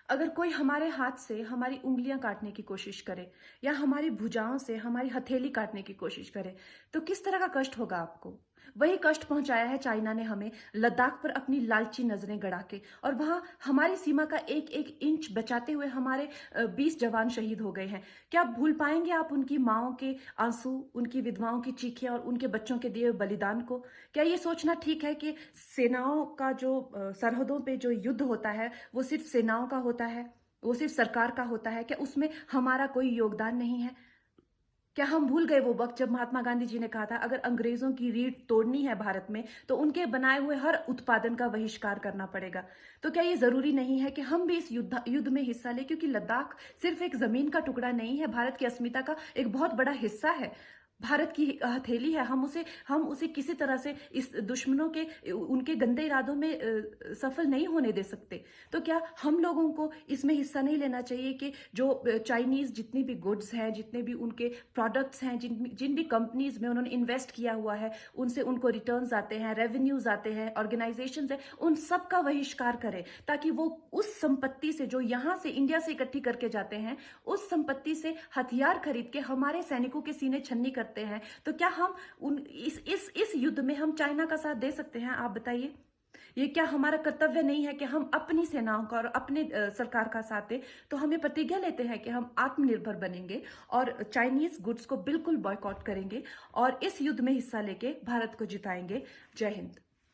अगर कोई हमारे हाथ से हमारी उंगलियां काटने की कोशिश करे या हमारी भुजाओं से हमारी हथेली काटने की कोशिश करे तो किस तरह का कष्ट होगा आपको। वही कष्ट पहुंचाया है चाइना ने हमें लद्दाख पर अपनी लालची नजरें गड़ा के, और वहां हमारी सीमा का एक एक इंच बचाते हुए हमारे 20 जवान शहीद हो गए हैं। क्या भूल पाएंगे आप उनकी माओं के आंसू, उनकी विधवाओं की चीखें और उनके बच्चों के दिए हुए बलिदान को? क्या ये सोचना ठीक है कि सेनाओं का जो सरहदों पे जो युद्ध होता है वो सिर्फ सेनाओं का होता है, वो सिर्फ सरकार का होता है? क्या उसमें हमारा कोई योगदान नहीं है? क्या हम भूल गए वो वक्त जब महात्मा गांधी जी ने कहा था अगर अंग्रेजों की रीढ़ तोड़नी है भारत में तो उनके बनाए हुए हर उत्पादन का बहिष्कार करना पड़ेगा? तो क्या ये जरूरी नहीं है कि हम भी इस युद्ध में हिस्सा लें, क्योंकि लद्दाख सिर्फ एक जमीन का टुकड़ा नहीं है, भारत की अस्मिता का एक बहुत बड़ा हिस्सा है, भारत की हथेली है। हम उसे किसी तरह से इस दुश्मनों के उनके गंदे इरादों में सफल नहीं होने दे सकते। तो क्या हम लोगों को इसमें हिस्सा नहीं लेना चाहिए कि जो चाइनीज जितनी भी गुड्स हैं, जितने भी उनके प्रोडक्ट्स हैं, जिन जिन भी कंपनीज में उन्होंने इन्वेस्ट किया हुआ है, उनसे उनको रिटर्न्स आते हैं, रेवेन्यूज आते हैं, ऑर्गेनाइजेशंस हैं, उन सब का बहिष्कार करें, ताकि वो उस संपत्ति से जो यहां से इंडिया से इकट्ठी करके जाते हैं, उस संपत्ति से हथियार खरीद के हमारे सैनिकों के सीने छन्नी करते हैं। तो क्या हम उन इस युद्ध में हम चाइना का साथ दे सकते हैं? आप बताइए। ये क्या हमारा कर्तव्य नहीं है कि हम अपनी सेनाओं का और अपने सरकार का साथ दें? तो हमें प्रतिज्ञा लेते हैं कि हम आत्मनिर्भर बनेंगे और चाइनीज गुड्स को बिल्कुल बॉयकॉट करेंगे और इस युद्ध में हिस्सा लेके भारत को जिताएंगे। जय हिंद।